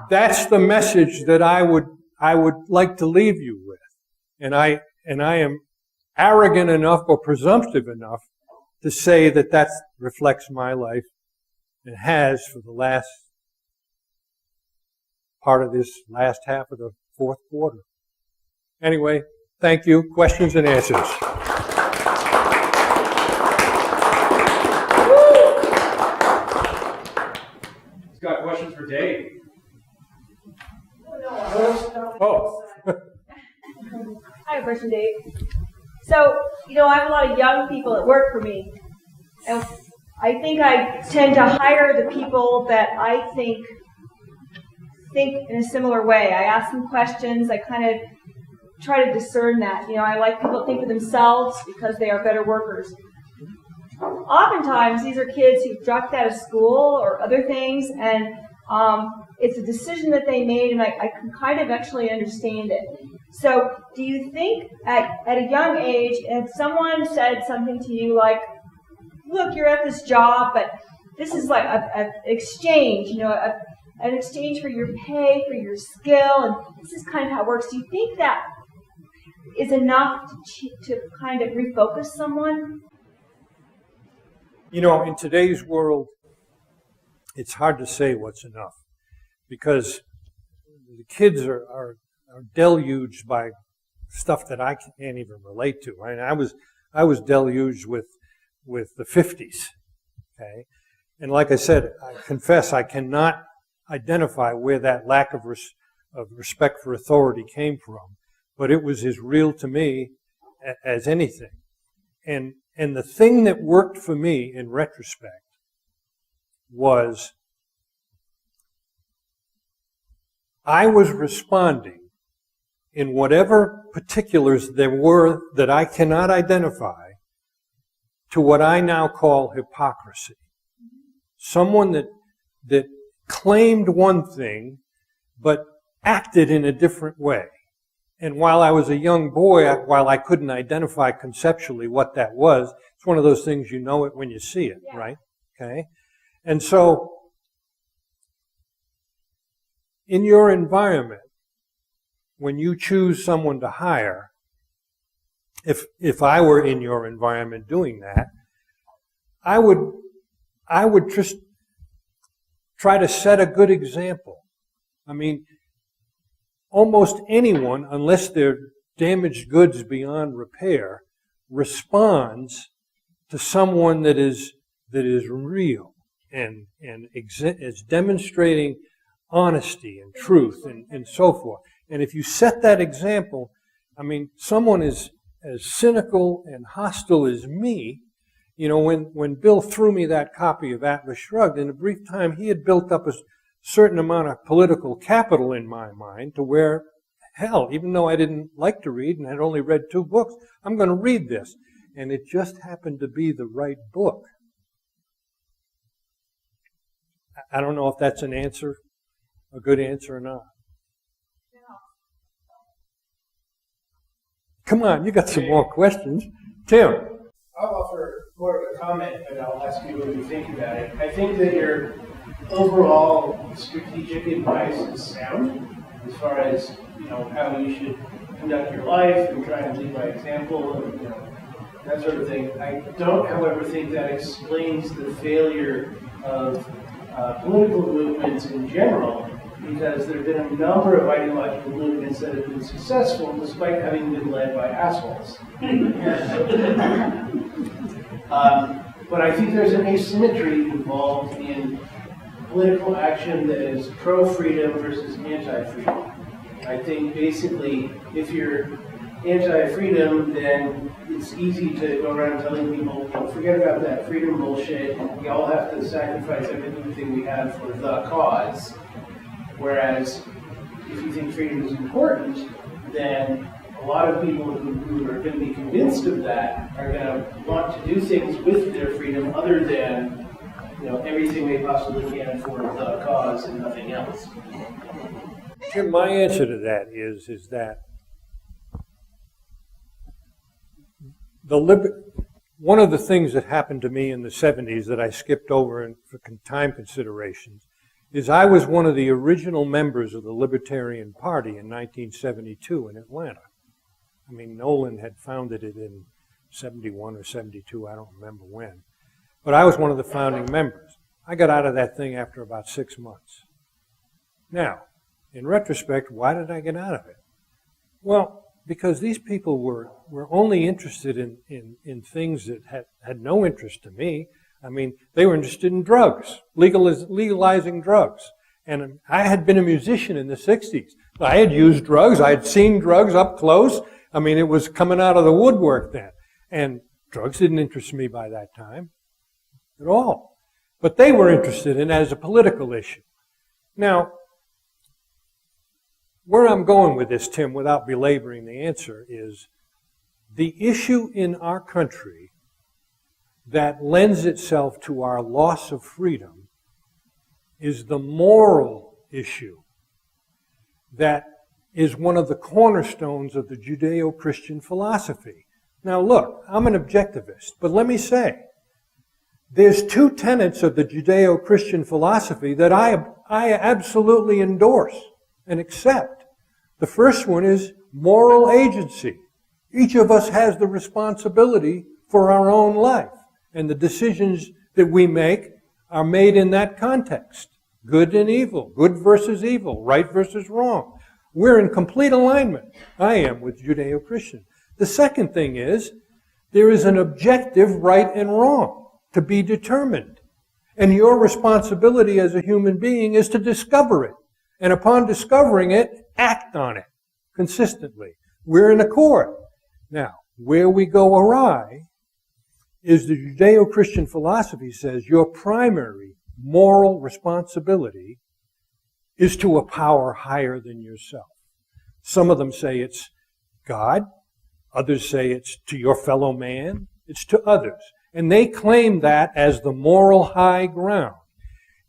That's the message that I would like to leave you with. And I am arrogant enough or presumptive enough to say that reflects my life and has for the last part of this last half of the fourth quarter. Anyway, thank you. Questions and answers. Who's got questions for Dave? Oh. I have a question, Dave. So, I have a lot of young people that work for me. And I think I tend to hire the people that I think in a similar way. I ask them questions. I kind of try to discern that. I like people to think for themselves because they are better workers. Oftentimes, these are kids who've dropped out of school or other things, and it's a decision that they made, and I can kind of actually understand it. So, do you think at a young age, if someone said something to you like, look, you're at this job, but this is like an exchange, an exchange for your pay, for your skill, and this is kind of how it works. Do you think that is enough to kind of refocus someone? In today's world, it's hard to say what's enough because the kids are deluged by stuff that I can't even relate to. I was deluged with the 50s, okay? And like I said, I confess I cannot identify where that lack of respect for authority came from, but it was as real to me as anything. And the thing that worked for me in retrospect was I was responding in whatever particulars there were that I cannot identify to what I now call hypocrisy. Someone that claimed one thing but acted in a different way. And while I was a young boy, while I couldn't identify conceptually what that was, it's one of those things you know it when you see it, yeah. Right? Okay? And so, in your environment, when you choose someone to hire, if I were in your environment doing that, I would just try to set a good example. I mean, almost anyone, unless they're damaged goods beyond repair, responds to someone that is real and is demonstrating honesty and truth and so forth. And if you set that example, I mean, someone is as cynical and hostile as me. When Bill threw me that copy of Atlas Shrugged, in a brief time he had built up a certain amount of political capital in my mind to where, hell, even though I didn't like to read and had only read 2 books, I'm going to read this. And it just happened to be the right book. I don't know if that's an answer, a good answer or not. Come on, you got some more questions. Tim. I'll offer more of a comment, but I'll ask you what you think about it. I think that your overall strategic advice is sound as far as, how you should conduct your life and try and lead by example and, that sort of thing. I don't, however, think that explains the failure of political movements in general, because there have been a number of ideological movements that have been successful despite having been led by assholes. But I think there's an asymmetry involved in political action that is pro-freedom versus anti-freedom. I think basically if you're anti-freedom, then it's easy to go around telling people, forget about that freedom bullshit, we all have to sacrifice everything we have for the cause. Whereas, if you think freedom is important, then a lot of people who are going to be convinced of that are going to want to do things with their freedom other than, everything they possibly can for the cause and nothing else. Jim, my answer to that is that one of the things that happened to me in the 70s that I skipped over for time considerations is I was one of the original members of the Libertarian Party in 1972 in Atlanta. I mean, Nolan had founded it in 71 or 72, I don't remember when. But I was one of the founding members. I got out of that thing after about 6 months. Now, in retrospect, why did I get out of it? Well, because these people were only interested in things that had no interest to me. I mean, they were interested in drugs, legalizing drugs. And I had been a musician in the 60s. I had used drugs. I had seen drugs up close. I mean, it was coming out of the woodwork then. And drugs didn't interest me by that time at all. But they were interested in it as a political issue. Now, where I'm going with this, Tim, without belaboring the answer, is the issue in our country that lends itself to our loss of freedom is the moral issue that is one of the cornerstones of the Judeo-Christian philosophy. Now look, I'm an objectivist, but let me say, there's two tenets of the Judeo-Christian philosophy that I absolutely endorse and accept. The first one is moral agency. Each of us has the responsibility for our own life, and the decisions that we make are made in that context. Good and evil, good versus evil, right versus wrong. We're in complete alignment, I am, with Judeo-Christian. The second thing is, there is an objective right and wrong to be determined. And your responsibility as a human being is to discover it. And upon discovering it, act on it consistently. We're in accord. Now, where we go awry is the Judeo-Christian philosophy says your primary moral responsibility is to a power higher than yourself. Some of them say it's God. Others say it's to your fellow man. It's to others. And they claim that as the moral high ground.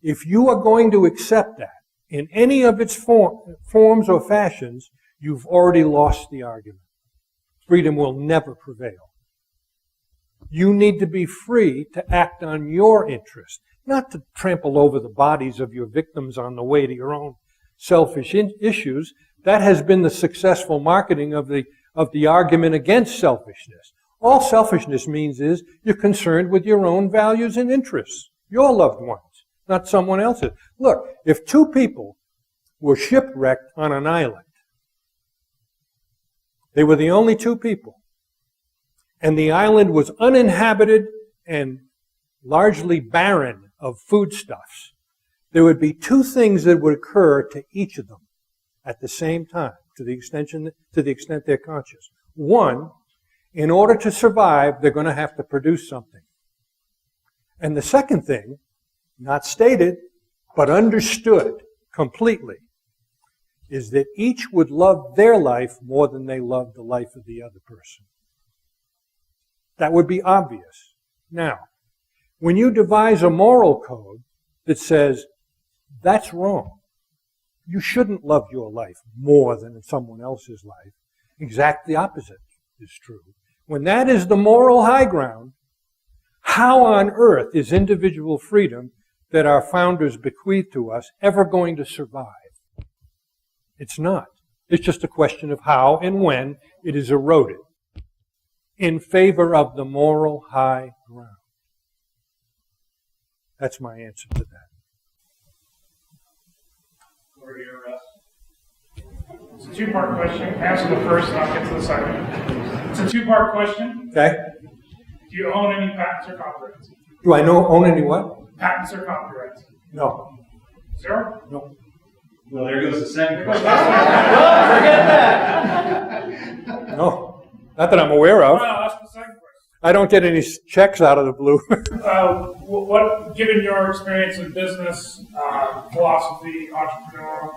If you are going to accept that in any of its forms or fashions, you've already lost the argument. Freedom will never prevail. You need to be free to act on your interest, not to trample over the bodies of your victims on the way to your own selfish issues. That has been the successful marketing of the argument against selfishness. All selfishness means is you're concerned with your own values and interests, your loved ones, not someone else's. Look, if two people were shipwrecked on an island, they were the only two people, and the island was uninhabited and largely barren of foodstuffs, there would be two things that would occur to each of them at the same time, to the extent they're conscious. One, in order to survive, they're going to have to produce something. And the second thing, not stated, but understood completely, is that each would love their life more than they love the life of the other person. That would be obvious. Now, when you devise a moral code that says, that's wrong, you shouldn't love your life more than someone else's life, exactly the opposite is true. When that is the moral high ground, how on earth is individual freedom that our founders bequeathed to us ever going to survive? It's not. It's just a question of how and when it is eroded in favor of the moral high ground. That's my answer to that. Over here, Russ. It's a two-part question. Answer the first, and I'll get to the second. It's a two-part question. Okay? Do you own any patents or copyrights? Do I own any what? Patents or copyrights? No. Zero? No. Well, there goes the second question. No. Not that I'm aware of. Well, that's the second question. I don't get any checks out of the blue. Given your experience in business, philosophy, entrepreneurial,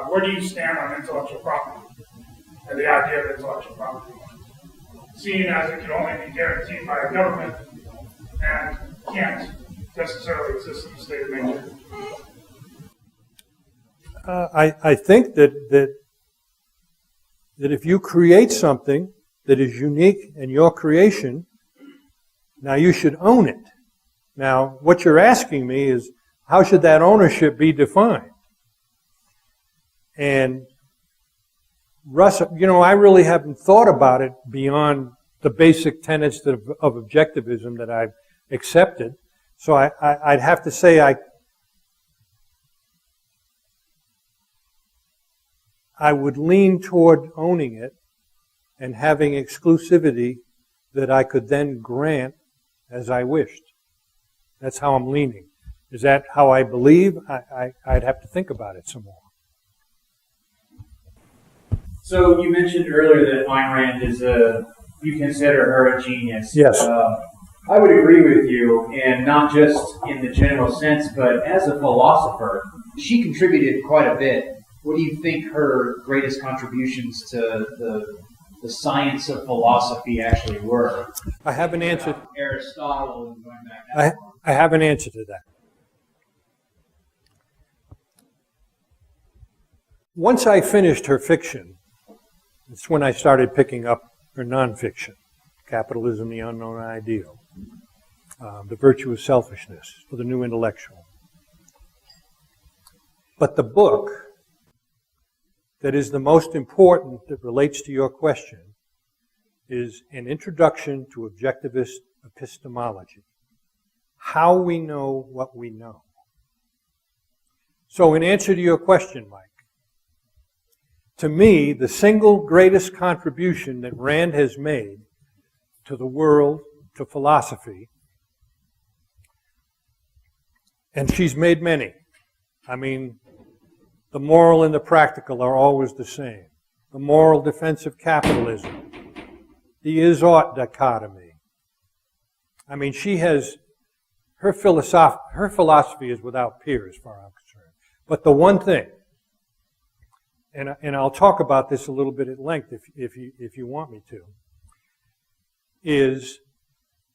where do you stand on intellectual property and the idea of intellectual property? Seeing as it can only be guaranteed by a government and can't necessarily exist in the state of nature. I think that if you create something that is unique in your creation, now you should own it. Now, what you're asking me is, how should that ownership be defined? And Russ, I really haven't thought about it beyond the basic tenets of objectivism that I've accepted. So I'd have to say I would lean toward owning it and having exclusivity that I could then grant as I wished. That's how I'm leaning. Is that how I believe? I'd have to think about it some more. So you mentioned earlier that Ayn Rand you consider her a genius. Yes. I would agree with you, and not just in the general sense, but as a philosopher, she contributed quite a bit. What do you think her greatest contributions to the science of philosophy actually were? I have an answer. Aristotle and going back that far. I have an answer to that. Once I finished her fiction, it's when I started picking up her nonfiction, Capitalism, the Unknown Ideal, The Virtue of Selfishness for the New Intellectual. But the book that is the most important that relates to your question is An Introduction to Objectivist Epistemology, How We Know What We Know. So in answer to your question, Mike, to me, the single greatest contribution that Rand has made to the world, to philosophy, and she's made many. I mean, the moral and the practical are always the same. The moral defense of capitalism, the is-ought dichotomy. I mean, she has, her philosophy is without peer as far as I'm concerned. But the one thing, and I'll talk about this a little bit at length if you want me to, is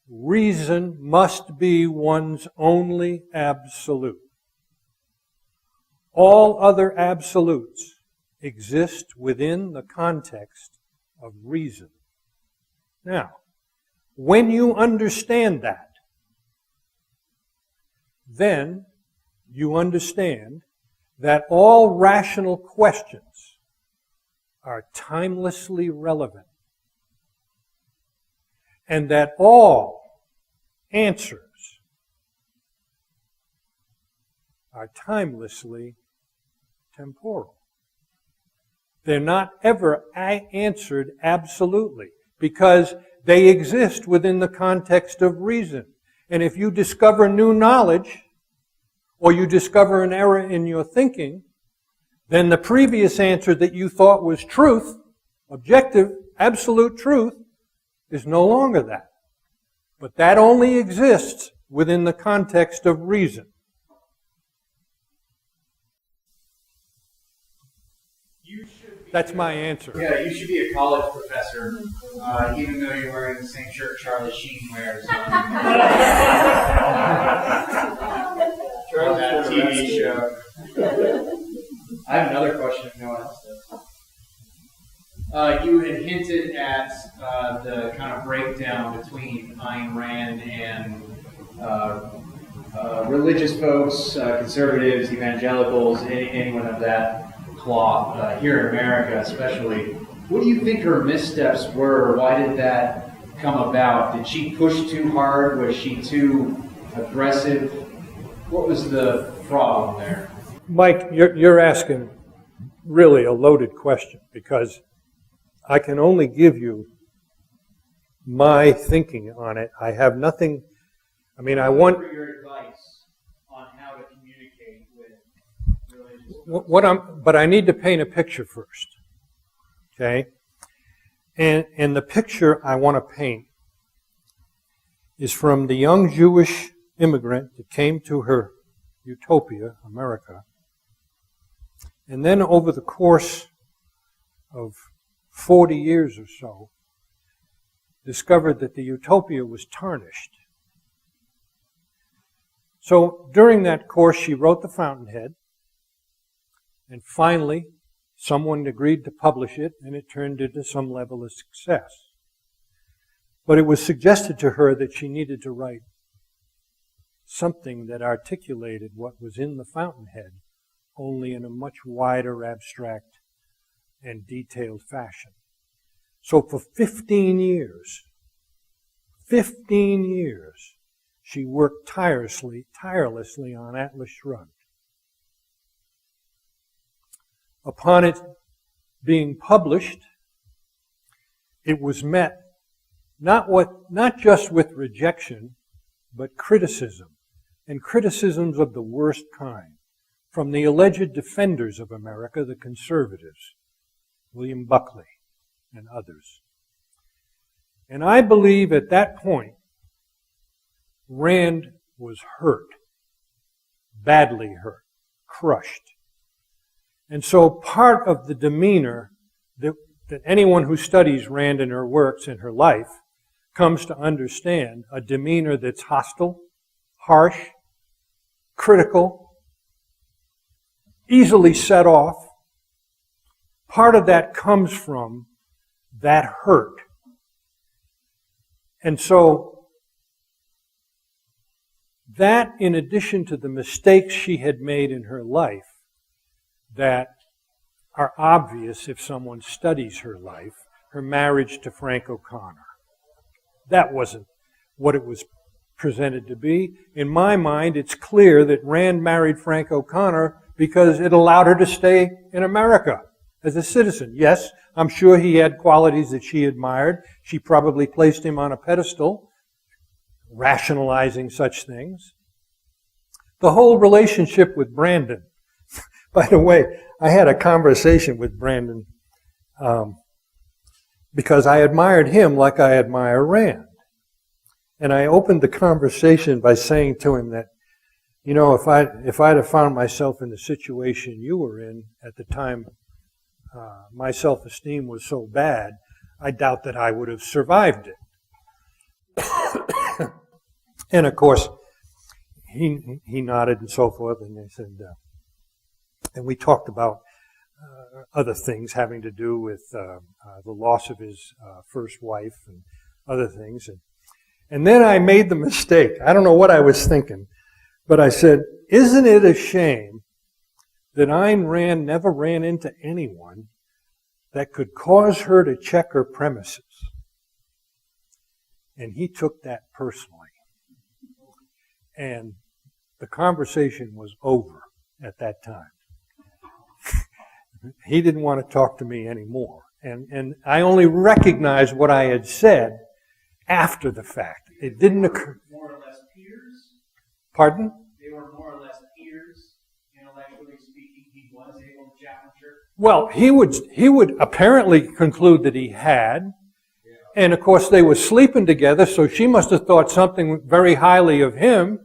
reason must be one's only absolute. All other absolutes exist within the context of reason. Now, when you understand that, then you understand that all rational questions are timelessly relevant, and that all answers are timelessly temporal. They're not ever answered absolutely because they exist within the context of reason. And if you discover new knowledge, or you discover an error in your thinking, then the previous answer that you thought was truth, objective, absolute truth, is no longer that. But that only exists within the context of reason. That's my answer. Yeah, you should be a college professor, even though you're wearing the same shirt Charlie Sheen wears on that TV show. I have another question if no one else does. You had hinted at the kind of breakdown between Ayn Rand and religious folks, conservatives, evangelicals, anyone of that cloth, here in America especially. What do you think her missteps were? Why did that come about? Did she push too hard? Was she too aggressive? What was the problem there? Mike, you're asking really a loaded question because I can only give you my thinking on it. I have nothing. I mean, I want your advice on how to communicate with religious. But I need to paint a picture first, okay? And the picture I want to paint is from the young Jewish immigrant that came to her utopia, America, and then over the course of 40 years or so, discovered that the utopia was tarnished. So during that course, she wrote The Fountainhead, and finally, someone agreed to publish it, and it turned into some level of success. But it was suggested to her that she needed to write something that articulated what was in the fountainhead, only in a much wider, abstract, and detailed fashion. So for 15 years, she worked tirelessly on Atlas Shrugged. Upon it being published, it was met not just with rejection, but criticism, and criticisms of the worst kind, from the alleged defenders of America, the conservatives, William Buckley and others. And I believe at that point, Rand was hurt, badly hurt, crushed. And so part of the demeanor that anyone who studies Rand and her works and her life comes to understand, a demeanor that's hostile, harsh, critical, easily set off. Part of that comes from that hurt. And so that, in addition to the mistakes she had made in her life that are obvious if someone studies her life, her marriage to Frank O'Connor. That wasn't what it was presented to be. In my mind, it's clear that Rand married Frank O'Connor because it allowed her to stay in America as a citizen. Yes, I'm sure he had qualities that she admired. She probably placed him on a pedestal, rationalizing such things. The whole relationship with Brandon. By the way, I had a conversation with Brandon because I admired him like I admire Rand. And I opened the conversation by saying to him that, you know, if I'd have found myself in the situation you were in at the time, my self-esteem was so bad, I doubt that I would have survived it. And of course, he nodded and so forth, and they said, and we talked about other things having to do with the loss of his first wife and other things. And then I made the mistake. I don't know what I was thinking, but I said, isn't it a shame that Ayn Rand never ran into anyone that could cause her to check her premises? And he took that personally. And the conversation was over at that time. He didn't want to talk to me anymore. And I only recognized what I had said after the fact. It didn't occur. More or less peers? Pardon? They were more or less peers, intellectually speaking. He was able to challenge her. Well, he would apparently conclude that he had. And of course they were sleeping together, so she must have thought something very highly of him.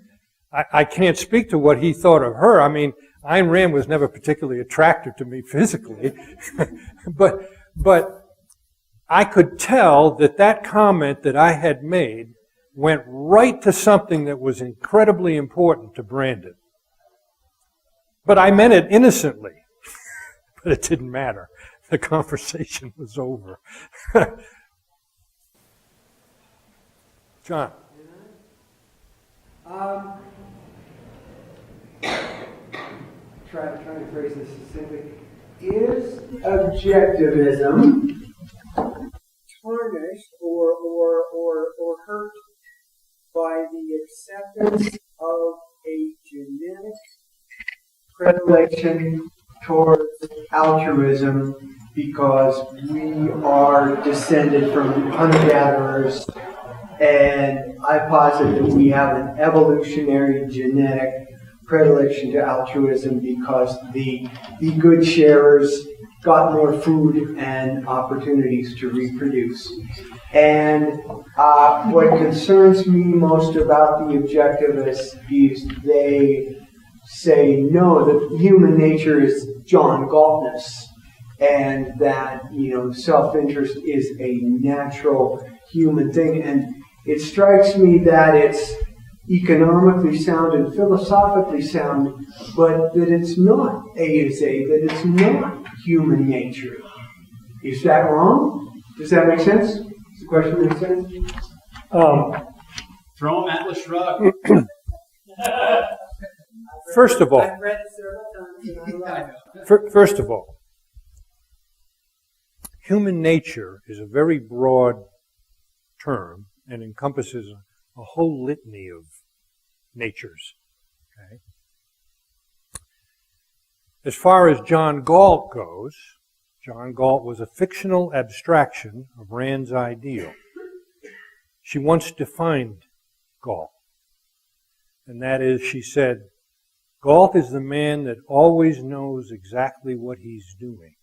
I can't speak to what he thought of her. I mean, Ayn Rand was never particularly attractive to me physically. but I could tell that comment that I had made went right to something that was incredibly important to Brandon. But I meant it innocently. But it didn't matter. The conversation was over. John. Trying to phrase this succinctly. Is objectivism tarnished or hurt by the acceptance of a genetic predilection towards altruism because we are descended from hunter-gatherers, and I posit that we have an evolutionary genetic predilection to altruism because the good sharers got more food and opportunities to reproduce. And what concerns me most about the objectivists is they say, no, that human nature is John Galtness, and that, self-interest is a natural human thing. And it strikes me that it's economically sound and philosophically sound, but that it's not A is A, that it's not human nature. Is that wrong? Does that make sense? Does the question make sense? Throw him Atlas Shrugged. First of all, I've read it several times. And I love it. first of all, human nature is a very broad term and encompasses a whole litany of natures. Okay? As far as John Galt goes, John Galt was a fictional abstraction of Rand's ideal. She once defined Galt, and that is, she said, Galt is the man that always knows exactly what he's doing.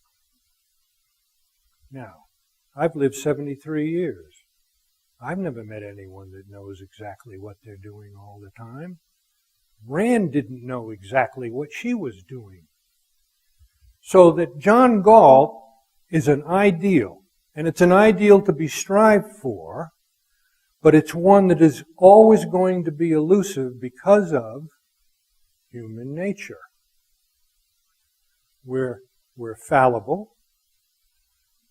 Now, I've lived 73 years. I've never met anyone that knows exactly what they're doing all the time. Rand didn't know exactly what she was doing. So that John Galt is an ideal, and it's an ideal to be strived for, but it's one that is always going to be elusive because of human nature. We're fallible.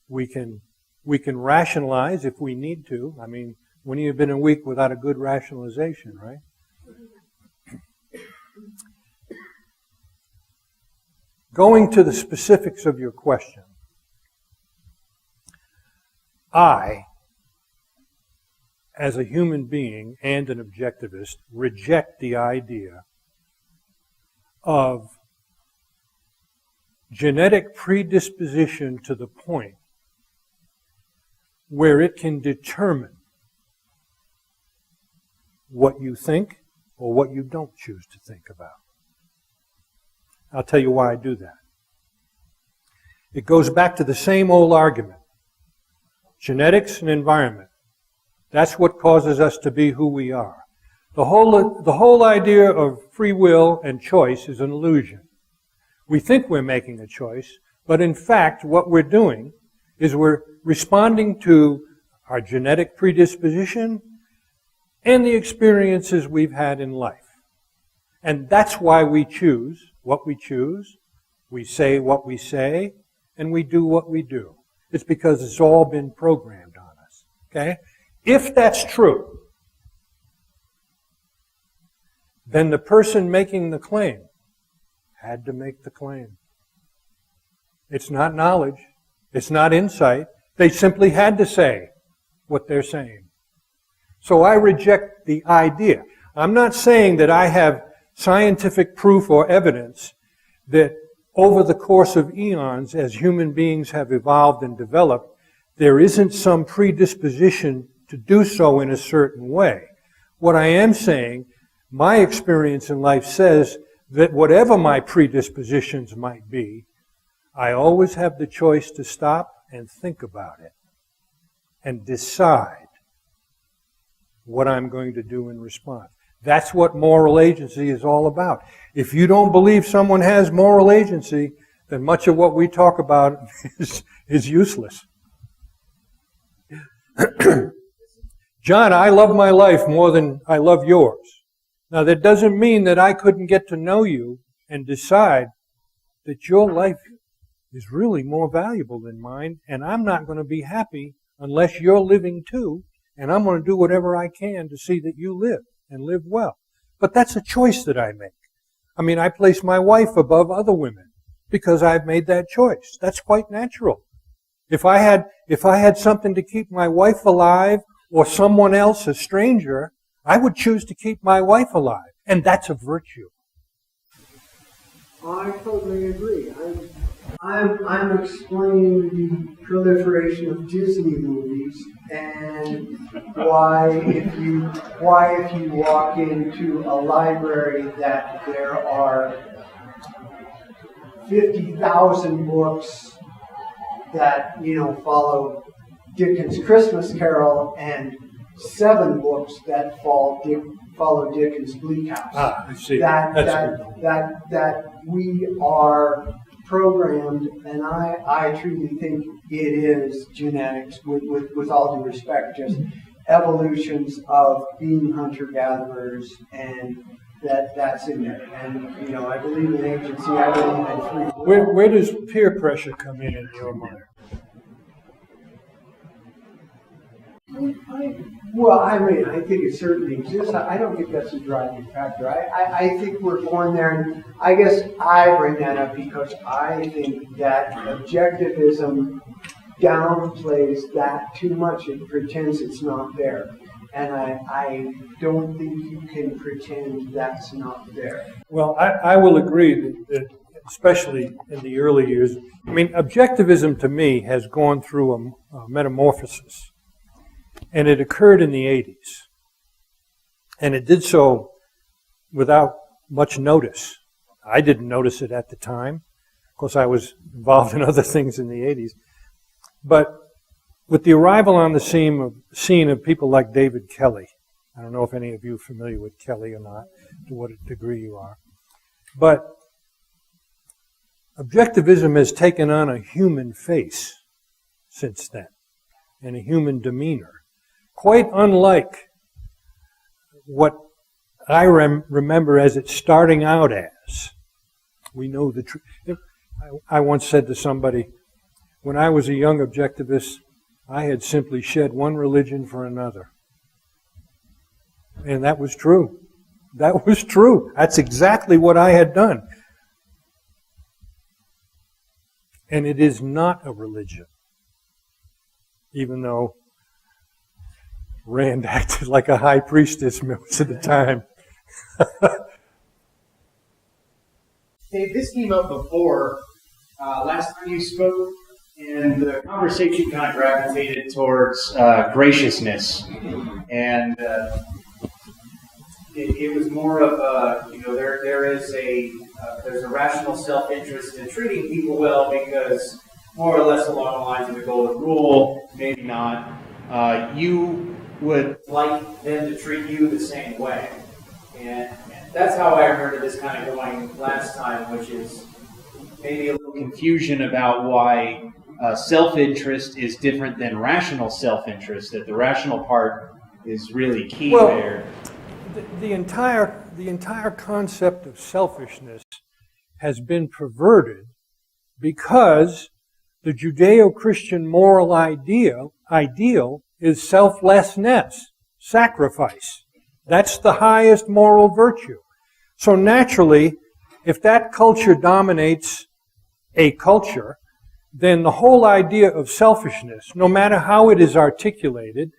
We can rationalize if we need to. I mean, when you've been a week without a good rationalization, right? Going to the specifics of your question, I, as a human being and an objectivist, reject the idea of genetic predisposition to the point where it can determine what you think or what you don't choose to think about. I'll tell you why I do that. It goes back to the same old argument. Genetics and environment. That's what causes us to be who we are. The whole idea of free will and choice is an illusion. We think we're making a choice, but in fact what we're doing is we're responding to our genetic predisposition and the experiences we've had in life. And that's why we choose what we choose, we say what we say, and we do what we do. It's because it's all been programmed on us. Okay? If that's true, then the person making the claim had to make the claim. It's not knowledge. It's not insight. They simply had to say what they're saying. So I reject the idea. I'm not saying that I have scientific proof or evidence that over the course of eons, as human beings have evolved and developed, there isn't some predisposition to do so in a certain way. What I am saying, my experience in life says that whatever my predispositions might be, I always have the choice to stop and think about it and decide what I'm going to do in response. That's what moral agency is all about. If you don't believe someone has moral agency, then much of what we talk about is useless. John, I love my life more than I love yours. Now, that doesn't mean that I couldn't get to know you and decide that your life is really more valuable than mine, and I'm not going to be happy unless you're living too, and I'm going to do whatever I can to see that you live and live well. But that's a choice that I make. I mean, I place my wife above other women because I've made that choice. That's quite natural. If I had something to keep my wife alive or someone else, a stranger, I would choose to keep my wife alive. And that's a virtue. I totally agree. I'm explaining the proliferation of Disney movies and why if you walk into a library that there are 50,000 books that follow Dickens' Christmas Carol and 7 books that follow Dickens' Bleak House. I see. That we are programmed, and I truly think it is genetics, with all due respect, just evolutions of being hunter-gatherers, and that's in there. And I believe in agency. I believe in free will. Where does peer pressure come in your mind? Well, I mean, I think it certainly exists. I don't think that's a driving factor. I think we're going there, and I guess I bring that up because I think that objectivism downplays that too much. It pretends it's not there. And I don't think you can pretend that's not there. Well, I will agree that especially in the early years, I mean, objectivism to me has gone through a metamorphosis. And it occurred in the 80s. And it did so without much notice. I didn't notice it at the time. Of course, I was involved in other things in the 80s. But with the arrival on the scene of people like David Kelly, I don't know if any of you are familiar with Kelly or not, to what degree you are. But objectivism has taken on a human face since then, and a human demeanor. Quite unlike what I remember as it starting out as. We know the truth. I once said to somebody, when I was a young objectivist, I had simply shed one religion for another. And that was true. That was true. That's exactly what I had done. And it is not a religion, even though Rand acted like a high priestess most of the time. Dave, this came up before last time you spoke, and the conversation kind of gravitated towards graciousness. And it was more of a, there's a rational self-interest in treating people well because more or less along the lines of the golden rule, maybe not, you would like them to treat you the same way. And that's how I remember this kind of going last time, which is maybe a little confusion about why self-interest is different than rational self-interest, that the rational part is really key there. The entire concept of selfishness has been perverted because the Judeo-Christian moral ideal is selflessness, sacrifice. That's the highest moral virtue. So naturally, if that culture dominates a culture, then the whole idea of selfishness, no matter how it is articulated,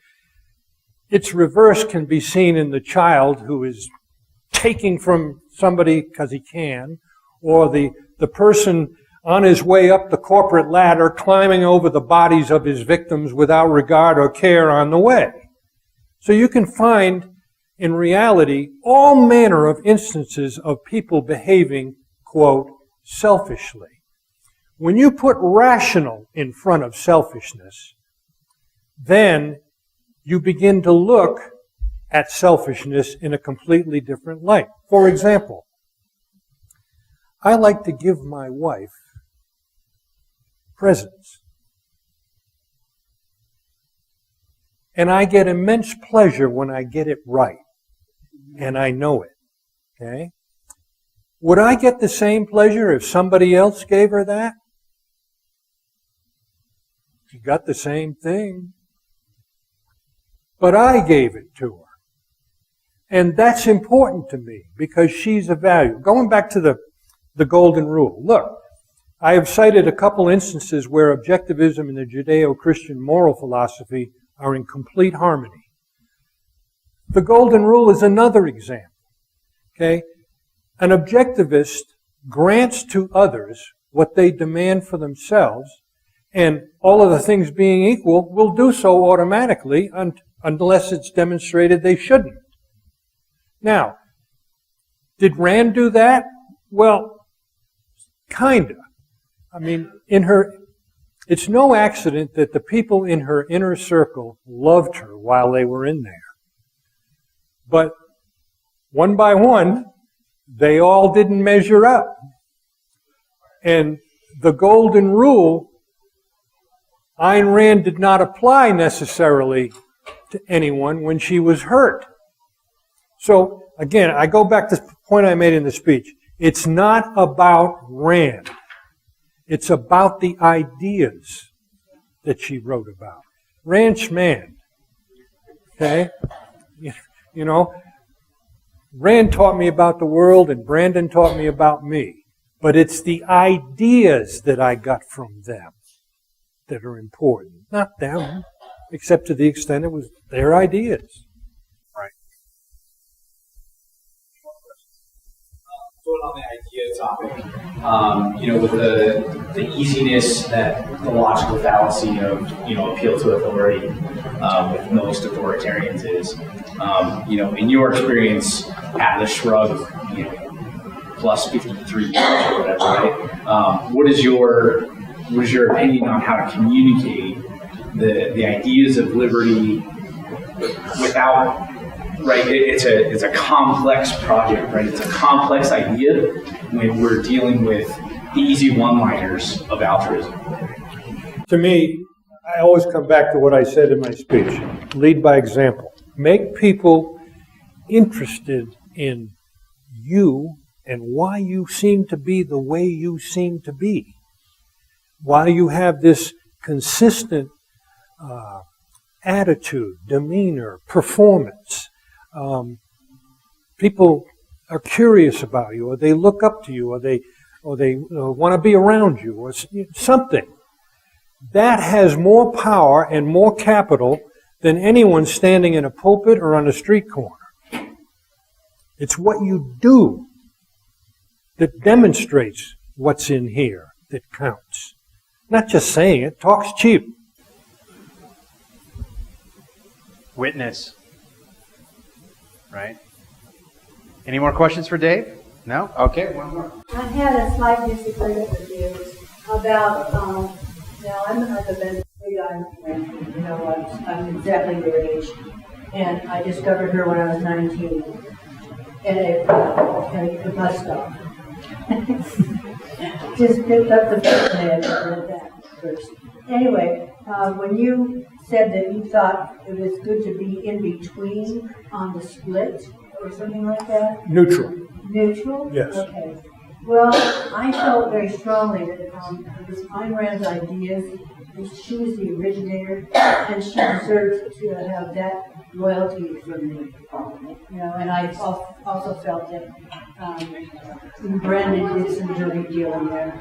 its reverse can be seen in the child who is taking from somebody because he can, or the person on his way up the corporate ladder climbing over the bodies of his victims without regard or care on the way. So you can find, in reality, all manner of instances of people behaving, quote, selfishly. When you put rational in front of selfishness, then you begin to look at selfishness in a completely different light. For example, I like to give my wife presents. And I get immense pleasure when I get it right. And I know it. Okay? Would I get the same pleasure if somebody else gave her that? She got the same thing. But I gave it to her. And that's important to me because she's a value. Going back to the golden rule. Look, I have cited a couple instances where objectivism and the Judeo-Christian moral philosophy are in complete harmony. The golden rule is another example. Okay? An objectivist grants to others what they demand for themselves, and all of the things being equal, will do so automatically unless it's demonstrated they shouldn't. Now, did Rand do that? Well, kinda. I mean, it's no accident that the people in her inner circle loved her while they were in there. But one by one, they all didn't measure up. And the golden rule, Ayn Rand did not apply necessarily to anyone when she was hurt. So, again, I go back to the point I made in the speech. It's not about Rand. It's about the ideas that she wrote about. Rand Schmand. Okay? You know, Rand taught me about the world and Brandon taught me about me. But it's the ideas that I got from them that are important, not them, except to the extent it was their ideas. Right. Going on the idea topic, with the easiness that the logical fallacy of, appeal to authority with most authoritarians is, in your experience, Atlas Shrugged, plus 53 years or whatever, right? What is your opinion on how to communicate the ideas of liberty without, right? It's a complex project, right? It's a complex idea when we're dealing with the easy one-liners of altruism. To me, I always come back to what I said in my speech. Lead by example. Make people interested in you and why you seem to be the way you seem to be. Why you have this consistent attitude, demeanor, performance. People are curious about you, or they look up to you, or they want to be around you, or something. That has more power and more capital than anyone standing in a pulpit or on a street corner. It's what you do that demonstrates what's in here that counts. Not just saying it. Talk's cheap. Witness. Right? Any more questions for Dave? No? Okay, one more. I had a slight disagreement with you about, now I'm a Venezuelan, I'm exactly your age, and I discovered her when I was 19 at a bus stop. Just picked up the first day I read that first. Anyway, when you said that you thought it was good to be in between on the split or something like that? Neutral. Neutral? Yes. Okay. Well, I felt very strongly that it was Ayn Rand's ideas. She was the originator, and she deserved to have that loyalty from me. And I also felt that Brandon did some dirty dealing there.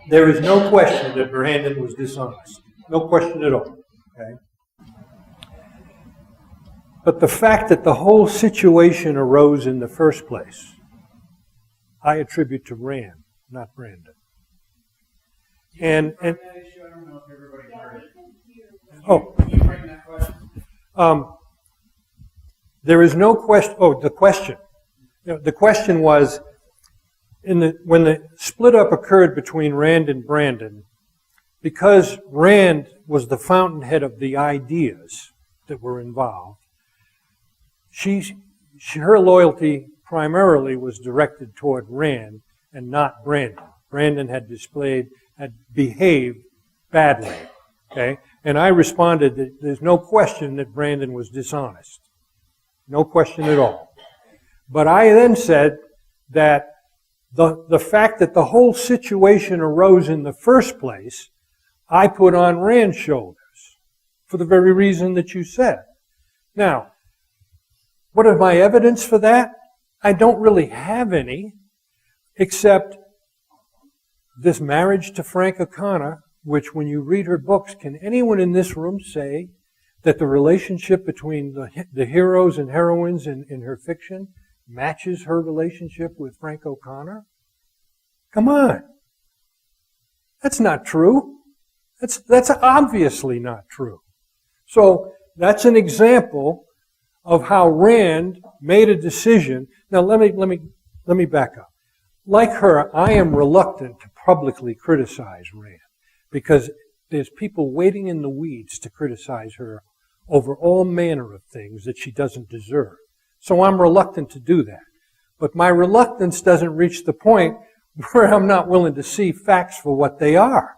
There is no question that Brandon was dishonest. No question at all. Okay? But the fact that the whole situation arose in the first place, I attribute to Rand, not Brandon. And there is no question. Oh, the question. The question was, when the split up occurred between Rand and Brandon, because Rand was the fountainhead of the ideas that were involved, her loyalty primarily was directed toward Rand and not Brandon. Brandon had behaved badly. Okay? And I responded that there's no question that Brandon was dishonest. No question at all. But I then said that the fact that the whole situation arose in the first place, I put on Rand's shoulders for the very reason that you said. Now, what is my evidence for that? I don't really have any, except this marriage to Frank O'Connor, which when you read her books, can anyone in this room say that the relationship between the heroes and heroines in her fiction matches her relationship with Frank O'Connor? Come on. That's not true. That's obviously not true. So that's an example of how Rand made a decision. Now let me back up. Like her, I am reluctant to publicly criticize Rand because there's people waiting in the weeds to criticize her over all manner of things that she doesn't deserve. So I'm reluctant to do that. But my reluctance doesn't reach the point where I'm not willing to see facts for what they are.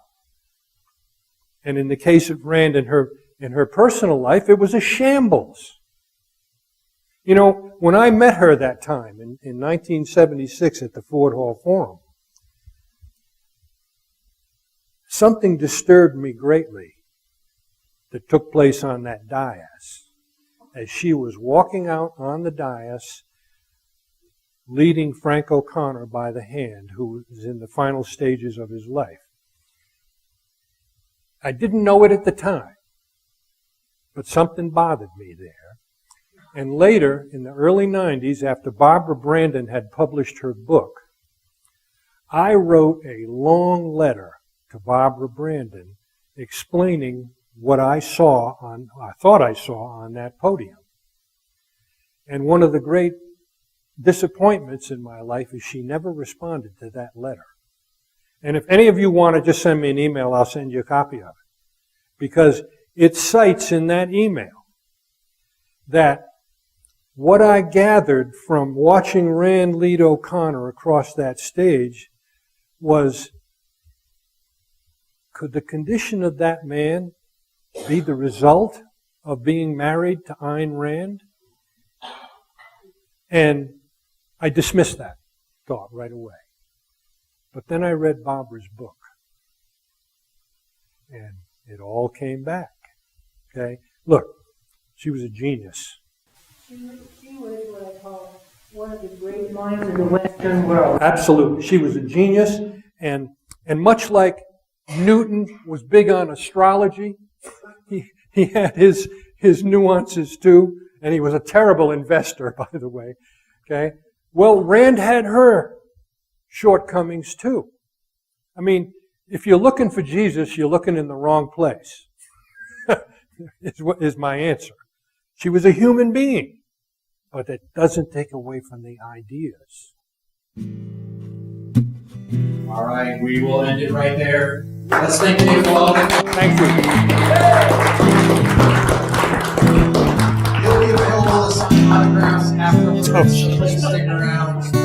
And in the case of Rand in her personal life, it was a shambles. You know, when I met her that time in 1976 at the Ford Hall Forum, something disturbed me greatly that took place on that dais. as she was walking out on the dais, leading Frank O'Connor by the hand, who was in the final stages of his life. I didn't know it at the time, but something bothered me there. And later, in the early 90s, after Barbara Brandon had published her book, I wrote a long letter to Barbara Brandon explaining what I thought I saw on that podium. And one of the great disappointments in my life is she never responded to that letter. And if any of you want to just send me an email, I'll send you a copy of it. Because it cites in that email that what I gathered from watching Rand lead O'Connor across that stage was, could the condition of that man be the result of being married to Ayn Rand? And I dismissed that thought right away. But then I read Barbara's book, and it all came back. Okay? Look, she was a genius. She was what I call one of the great minds in the Western world. Absolutely. She was a genius, and much like Newton was big on astrology, he had his nuances too, and he was a terrible investor, by the way. Okay? Well, Rand had her shortcomings too. I mean, if you're looking for Jesus, you're looking in the wrong place, is my answer. She was a human being, but it doesn't take away from the ideas. All right, we will end it right there. Let's thank Dave Walden. Thank you. He'll be available to sign autographs afterwards, so please stick around.